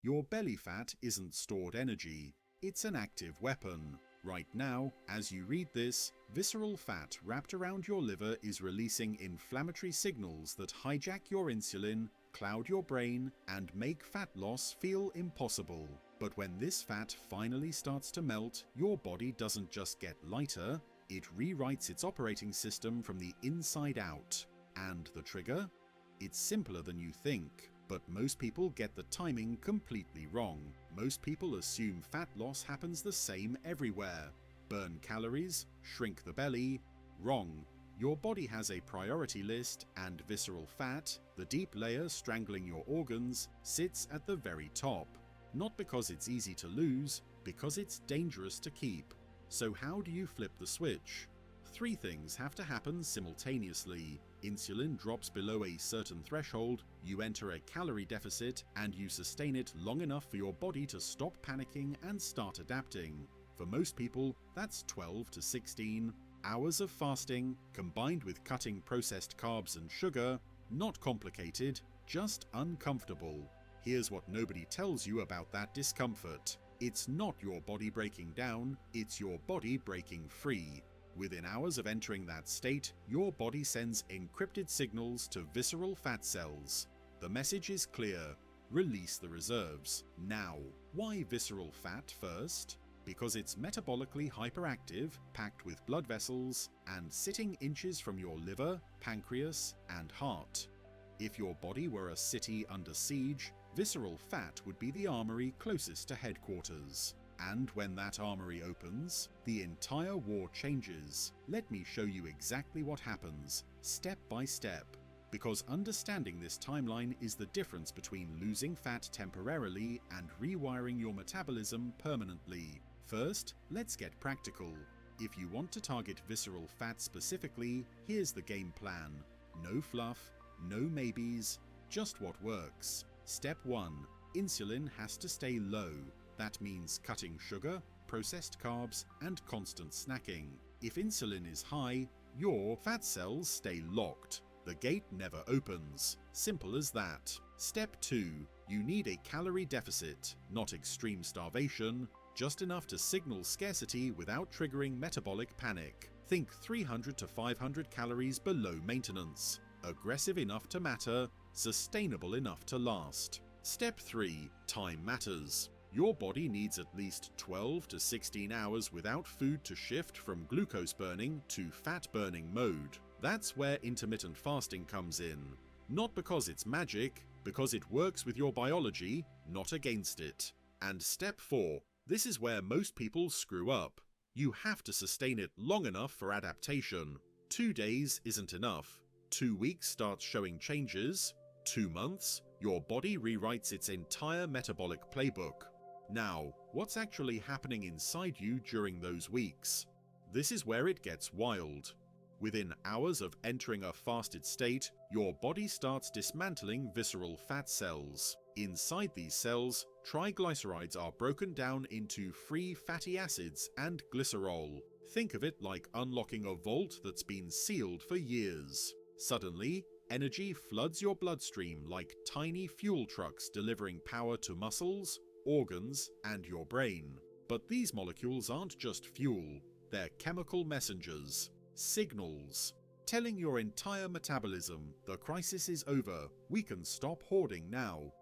Your belly fat isn't stored energy, it's an active weapon. Right now, as you read this, visceral fat wrapped around your liver is releasing inflammatory signals that hijack your insulin, cloud your brain, and make fat loss feel impossible. But when this fat finally starts to melt, your body doesn't just get lighter, it rewrites its operating system from the inside out. And the trigger? It's simpler than you think. But most people get the timing completely wrong. Most people assume fat loss happens the same everywhere. Burn calories, shrink the belly. Wrong. Your body has a priority list, and visceral fat, the deep layer strangling your organs, sits at the very top. Not because it's easy to lose, because it's dangerous to keep. So how do you flip the switch? 3 things have to happen simultaneously. Insulin drops below a certain threshold, you enter a calorie deficit, and you sustain it long enough for your body to stop panicking and start adapting. For most people, that's 12 to 16 hours of fasting, combined with cutting processed carbs and sugar. Not complicated, just uncomfortable. Here's what nobody tells you about that discomfort. It's not your body breaking down, it's your body breaking free. Within hours of entering that state, your body sends encrypted signals to visceral fat cells. The message is clear: release the reserves, now. Why visceral fat first? Because it's metabolically hyperactive, packed with blood vessels, and sitting inches from your liver, pancreas, and heart. If your body were a city under siege, visceral fat would be the armory closest to headquarters. And when that armory opens, the entire war changes. Let me show you exactly what happens, step by step. Because understanding this timeline is the difference between losing fat temporarily and rewiring your metabolism permanently. First, let's get practical. If you want to target visceral fat specifically, here's the game plan. No fluff, no maybes, just what works. Step 1. Insulin has to stay low. That means cutting sugar, processed carbs, and constant snacking. If insulin is high, your fat cells stay locked. The gate never opens. Simple as that. Step 2. You need a calorie deficit, not extreme starvation, just enough to signal scarcity without triggering metabolic panic. Think 300 to 500 calories below maintenance. Aggressive enough to matter, sustainable enough to last. Step 3. Time matters. Your body needs at least 12 to 16 hours without food to shift from glucose burning to fat burning mode. That's where intermittent fasting comes in. Not because it's magic, because it works with your biology, not against it. And step 4. This is where most people screw up. You have to sustain it long enough for adaptation. 2 days isn't enough. 2 weeks starts showing changes. 2 months, your body rewrites its entire metabolic playbook. Now, what's actually happening inside you during those weeks? This is where it gets wild. Within hours of entering a fasted state, your body starts dismantling visceral fat cells. Inside these cells, triglycerides are broken down into free fatty acids and glycerol. Think of it like unlocking a vault that's been sealed for years. Suddenly, energy floods your bloodstream like tiny fuel trucks delivering power to muscles, organs, and your brain. But these molecules aren't just fuel, they're chemical messengers, signals, telling your entire metabolism the crisis is over, we can stop hoarding now.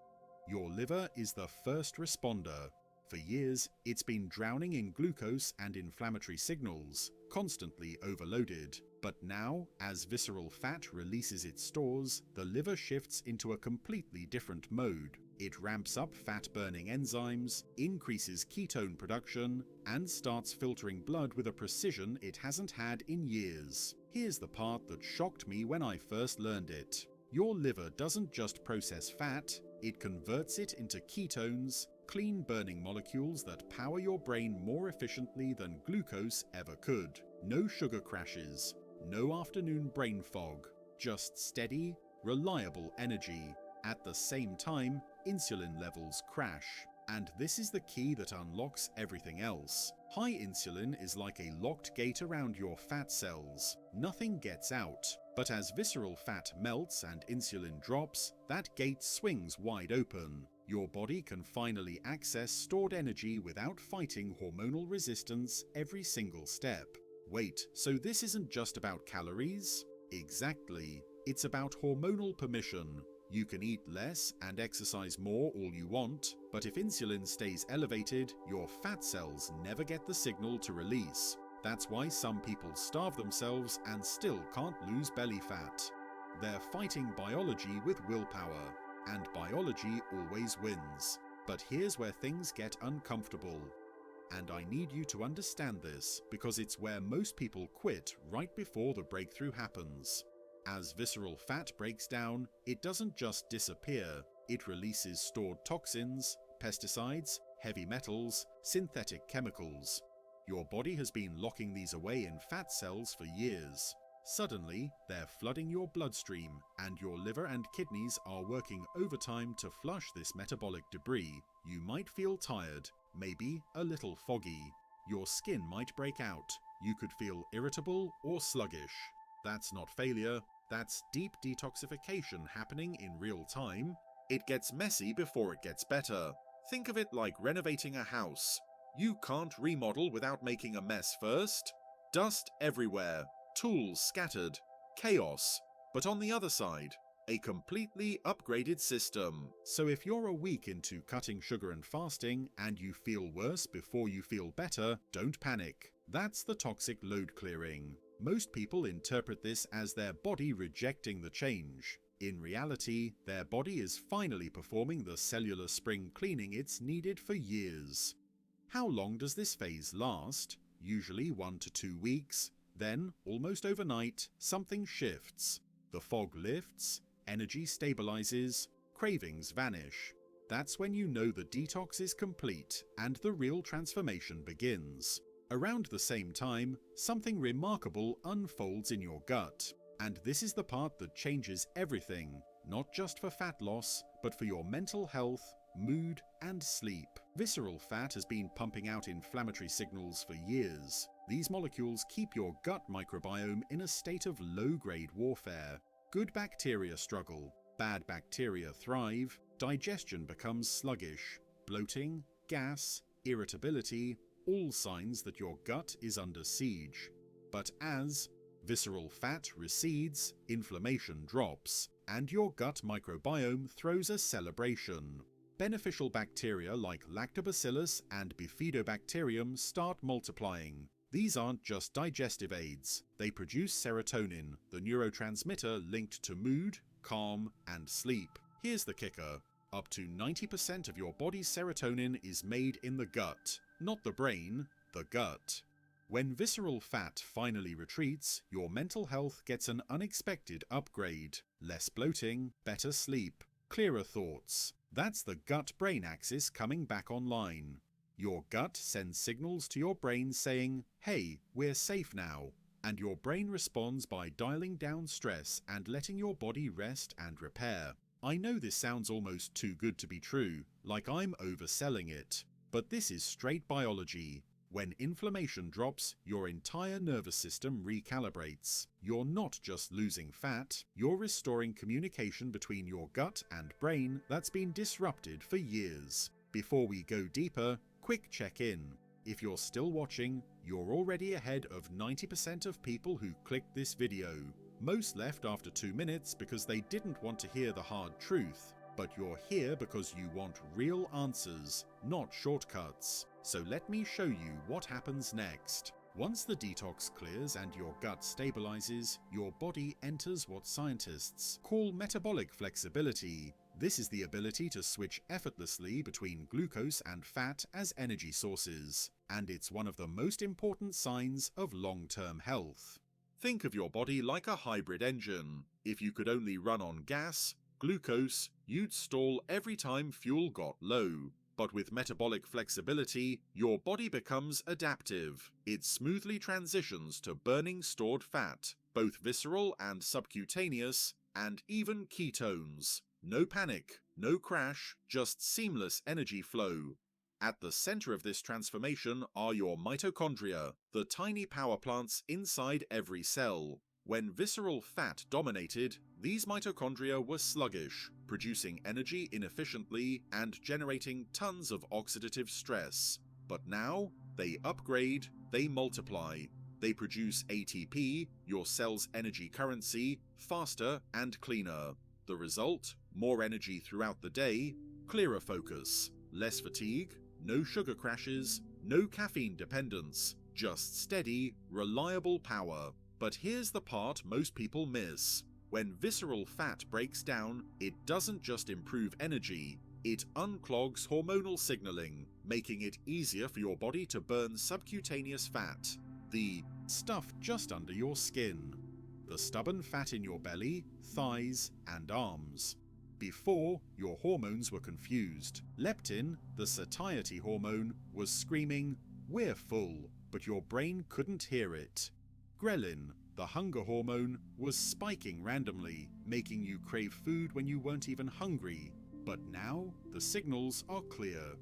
Your liver is the first responder. For years, it's been drowning in glucose and inflammatory signals, constantly overloaded. But now, as visceral fat releases its stores, the liver shifts into a completely different mode. It ramps up fat-burning enzymes, increases ketone production, and starts filtering blood with a precision it hasn't had in years. Here's the part that shocked me when I first learned it. Your liver doesn't just process fat, it converts it into ketones, clean-burning molecules that power your brain more efficiently than glucose ever could. No sugar crashes, no afternoon brain fog, just steady, reliable energy. At the same time, insulin levels crash. And this is the key that unlocks everything else. High insulin is like a locked gate around your fat cells. Nothing gets out. But as visceral fat melts and insulin drops, that gate swings wide open. Your body can finally access stored energy without fighting hormonal resistance every single step. Wait, so this isn't just about calories? Exactly. It's about hormonal permission. You can eat less and exercise more all you want, but if insulin stays elevated, your fat cells never get the signal to release. That's why some people starve themselves and still can't lose belly fat. They're fighting biology with willpower, and biology always wins. But here's where things get uncomfortable. And I need you to understand this, because it's where most people quit right before the breakthrough happens. As visceral fat breaks down, it doesn't just disappear, it releases stored toxins, pesticides, heavy metals, synthetic chemicals. Your body has been locking these away in fat cells for years. Suddenly, they're flooding your bloodstream, and your liver and kidneys are working overtime to flush this metabolic debris. You might feel tired, maybe a little foggy. Your skin might break out. You could feel irritable or sluggish. That's not failure, that's deep detoxification happening in real time. It gets messy before it gets better. Think of it like renovating a house. You can't remodel without making a mess first. Dust everywhere, tools scattered, chaos. But on the other side, a completely upgraded system. So if you're a week into cutting sugar and fasting and you feel worse before you feel better, don't panic. That's the toxic load clearing. Most people interpret this as their body rejecting the change. In reality, their body is finally performing the cellular spring cleaning it's needed for years. How long does this phase last? Usually 1 to 2 weeks. Then, almost overnight, something shifts. The fog lifts, energy stabilizes, cravings vanish. That's when you know the detox is complete and the real transformation begins. Around the same time, something remarkable unfolds in your gut. And this is the part that changes everything, not just for fat loss, but for your mental health, mood, and sleep. Visceral fat has been pumping out inflammatory signals for years. These molecules keep your gut microbiome in a state of low-grade warfare. Good bacteria struggle, bad bacteria thrive, digestion becomes sluggish, bloating, gas, irritability, all signs that your gut is under siege. But as visceral fat recedes, inflammation drops, and your gut microbiome throws a celebration. Beneficial bacteria like lactobacillus and bifidobacterium start multiplying. These aren't just digestive aids. They produce serotonin, the neurotransmitter linked to mood, calm, and sleep. Here's the kicker. Up to 90% of your body's serotonin is made in the gut. Not the brain, the gut. When visceral fat finally retreats, your mental health gets an unexpected upgrade. Less bloating, better sleep, clearer thoughts. That's the gut-brain axis coming back online. Your gut sends signals to your brain saying, "Hey, we're safe now." And your brain responds by dialing down stress and letting your body rest and repair. I know this sounds almost too good to be true, like I'm overselling it. But this is straight biology. When inflammation drops, your entire nervous system recalibrates. You're not just losing fat, you're restoring communication between your gut and brain that's been disrupted for years. Before we go deeper, quick check-in. If you're still watching, you're already ahead of 90% of people who clicked this video. Most left after 2 minutes because they didn't want to hear the hard truth. But you're here because you want real answers, not shortcuts. So let me show you what happens next. Once the detox clears and your gut stabilizes, your body enters what scientists call metabolic flexibility. This is the ability to switch effortlessly between glucose and fat as energy sources, and it's one of the most important signs of long-term health. Think of your body like a hybrid engine. If you could only run on gas, glucose, you'd stall every time fuel got low. But with metabolic flexibility, your body becomes adaptive. It smoothly transitions to burning stored fat, both visceral and subcutaneous, and even ketones. No panic, no crash, just seamless energy flow. At the center of this transformation are your mitochondria, the tiny power plants inside every cell. When visceral fat dominated, these mitochondria were sluggish, producing energy inefficiently and generating tons of oxidative stress. But now, they upgrade, they multiply. They produce ATP, your cell's energy currency, faster and cleaner. The result? More energy throughout the day, clearer focus, less fatigue, no sugar crashes, no caffeine dependence, just steady, reliable power. But here's the part most people miss. When visceral fat breaks down, it doesn't just improve energy, it unclogs hormonal signaling, making it easier for your body to burn subcutaneous fat, the stuff just under your skin, the stubborn fat in your belly, thighs, and arms. Before, your hormones were confused. Leptin, the satiety hormone, was screaming, "We're full," but your brain couldn't hear it. Ghrelin, the hunger hormone, was spiking randomly, making you crave food when you weren't even hungry. But now, the signals are clear.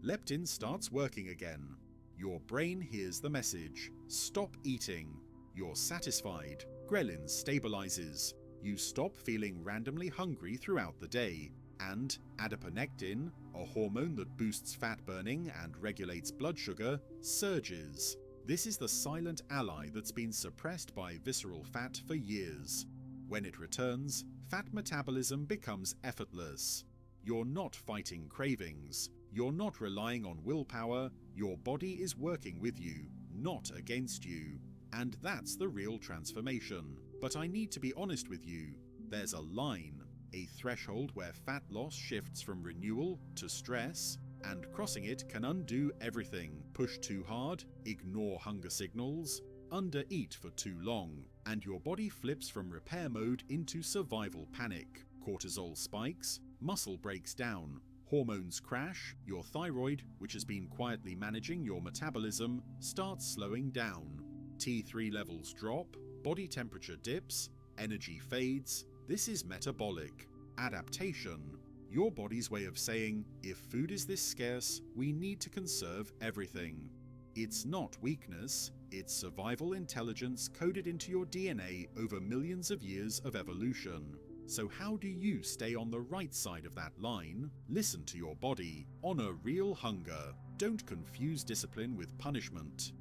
Leptin starts working again. Your brain hears the message, "Stop eating." You're satisfied. Ghrelin stabilizes. You stop feeling randomly hungry throughout the day. And adiponectin, a hormone that boosts fat burning and regulates blood sugar, surges. This is the silent ally that's been suppressed by visceral fat for years. When it returns, fat metabolism becomes effortless. You're not fighting cravings. You're not relying on willpower. Your body is working with you, not against you. And that's the real transformation. But I need to be honest with you. There's a line, a threshold where fat loss shifts from renewal to stress, and crossing it can undo everything. Push too hard, ignore hunger signals, undereat for too long, and your body flips from repair mode into survival panic. Cortisol spikes, muscle breaks down, hormones crash, your thyroid, which has been quietly managing your metabolism, starts slowing down. T3 levels drop, body temperature dips, energy fades. This is metabolic. Adaptation. Your body's way of saying, if food is this scarce, we need to conserve everything. It's not weakness, it's survival intelligence coded into your DNA over millions of years of evolution. So how do you stay on the right side of that line? Listen to your body. Honor real hunger. Don't confuse discipline with punishment.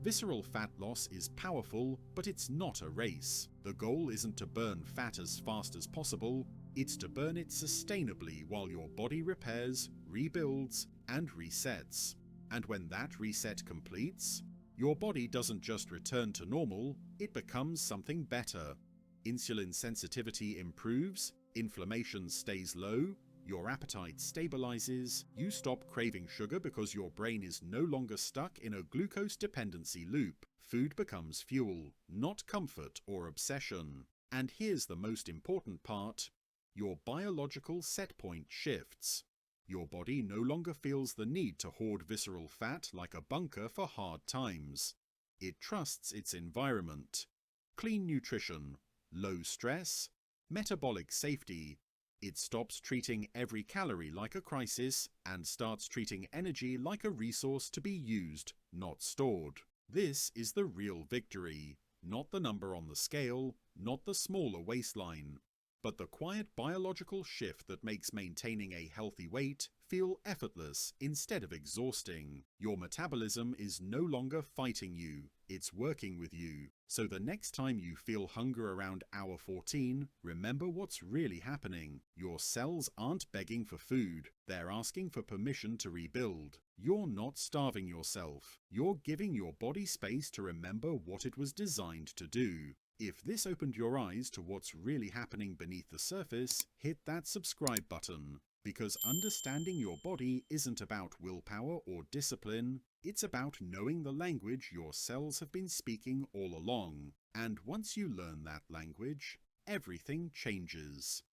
Visceral fat loss is powerful, but it's not a race. The goal isn't to burn fat as fast as possible, it's to burn it sustainably while your body repairs, rebuilds, and resets. And when that reset completes, your body doesn't just return to normal, it becomes something better. Insulin sensitivity improves, inflammation stays low, your appetite stabilizes, you stop craving sugar because your brain is no longer stuck in a glucose dependency loop. Food becomes fuel, not comfort or obsession. And here's the most important part. Your biological set point shifts. Your body no longer feels the need to hoard visceral fat like a bunker for hard times. It trusts its environment. Clean nutrition, low stress, metabolic safety. It stops treating every calorie like a crisis and starts treating energy like a resource to be used, not stored. This is the real victory, not the number on the scale, not the smaller waistline, but the quiet biological shift that makes maintaining a healthy weight feel effortless instead of exhausting. Your metabolism is no longer fighting you, it's working with you. So the next time you feel hunger around hour 14, remember what's really happening. Your cells aren't begging for food, they're asking for permission to rebuild. You're not starving yourself, you're giving your body space to remember what it was designed to do. If this opened your eyes to what's really happening beneath the surface, hit that subscribe button. Because understanding your body isn't about willpower or discipline, it's about knowing the language your cells have been speaking all along. And once you learn that language, everything changes.